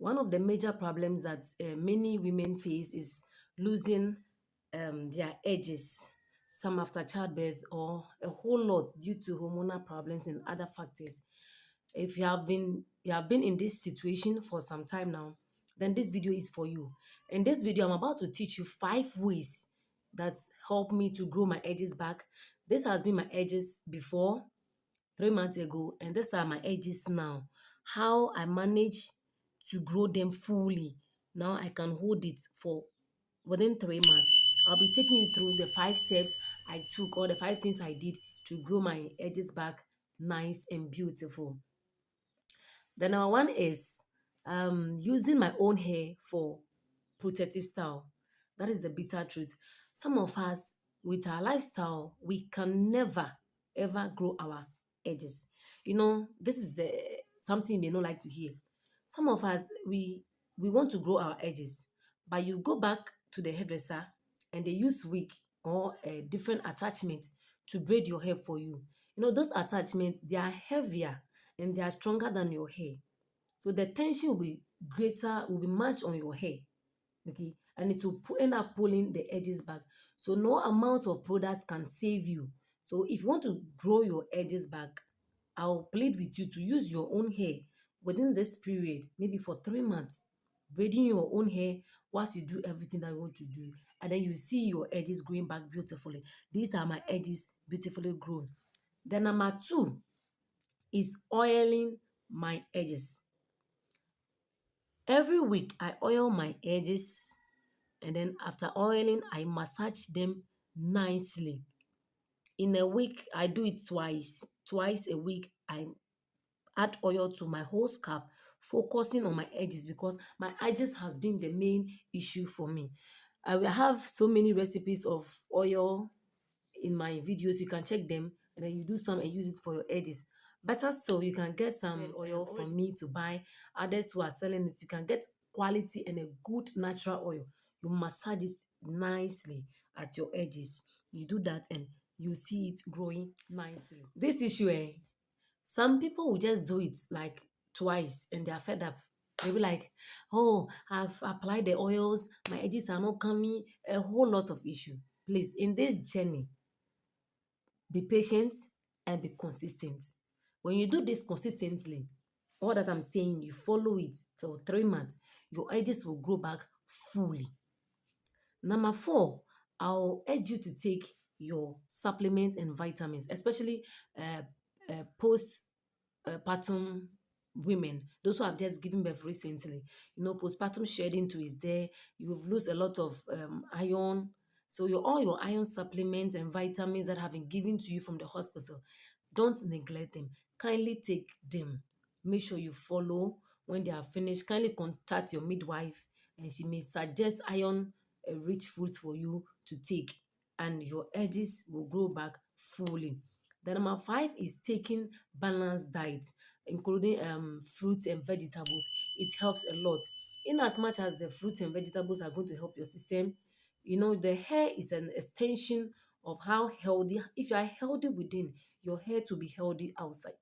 One of the major problems that many women face is losing their edges, some after childbirth or a whole lot due to hormonal problems and other factors. If you have been in this situation for some time now, then this video is for you. In this video, I'm about to teach you 5 ways that's helped me to grow my edges back. This has been my edges before 3 months ago, and these are my edges now. How I manage to grow them fully. Now I can hold it for within 3 months. I'll be taking you through the 5 steps I took or the 5 things I did to grow my edges back nice and beautiful. The number one is using my own hair for protective style. That is the bitter truth. Some of us, with our lifestyle, we can never ever grow our edges. This is the something you may not like to hear. Some of us, we want to grow our edges, but you go back to the hairdresser and they use wig or a different attachment to braid your hair for you. Those attachments, they are heavier and they are stronger than your hair. So the tension will be greater, will be much on your hair. Okay, and it will end up pulling the edges back. So no amount of product can save you. So if you want to grow your edges back, I'll plead with you to use your own hair within this period, maybe for 3 months, braiding your own hair whilst you do everything that you want to do, and then you see your edges growing back beautifully. These are my edges beautifully grown. Then number two is oiling my edges. Every week I oil my edges, and then after oiling I massage them nicely. In a week I do it twice a week. I add oil to my whole scalp, focusing on my edges because my edges has been the main issue for me. I will have so many recipes of oil in my videos. You can check them, and then you do some and use it for your edges. Better still, you can get some oil from me to buy. Others who are selling it, you can get quality and a good natural oil. You massage it nicely at your edges. You do that and you see it growing nicely. This issue, some people will just do it like twice and they are fed up. They'll be like, oh, I've applied the oils, my edges are not coming, a whole lot of issue. Please, in this journey, be patient and be consistent. When you do this consistently, all that I'm saying, you follow it till 3 months, your edges will grow back fully. Number four, I'll urge you to take your supplements and vitamins, especially post partum women, those who have just given birth recently. Postpartum shedding too is there. You've lost a lot of iron. So all your iron supplements and vitamins that have been given to you from the hospital, don't neglect them. Kindly take them. Make sure you follow. When they are finished, kindly contact your midwife and she may suggest iron rich foods for you to take, and your edges will grow back fully. The number five is taking balanced diet, including fruits and vegetables. It helps a lot. In as much as the fruits and vegetables are going to help your system, the hair is an extension of how healthy. If you are healthy within, your hair to be healthy outside.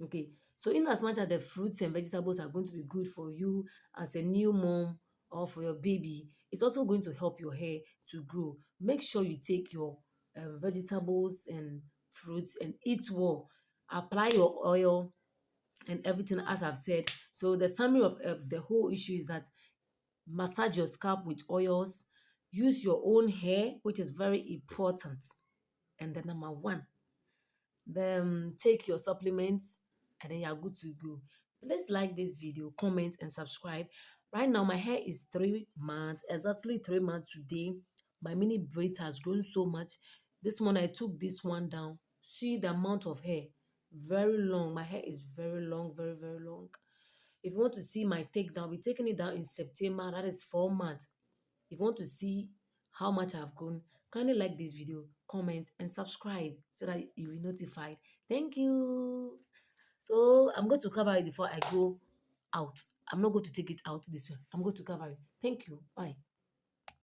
Okay, so in as much as the fruits and vegetables are going to be good for you as a new mom or for your baby, it's also going to help your hair to grow. Make sure you take your vegetables and fruits and eat well. Apply your oil and everything as I've said. So the summary of the whole issue is that massage your scalp with oils, use your own hair, which is very important. And the number one, then take your supplements, and then you're good to go. Please like this video, comment and subscribe. Right now my hair is 3 months, exactly 3 months today. My mini braids has grown so much. This one I took this one down. See the amount of hair, very long. My hair is very long, very very long. If you want to see my takedown, I'll be taking it down in September. That is 4 months. If you want to see how much I've grown, kindly like this video, comment, and subscribe so that you'll be notified. Thank you. So I'm going to cover it before I go out. I'm not going to take it out this way. I'm going to cover it. Thank you. Bye.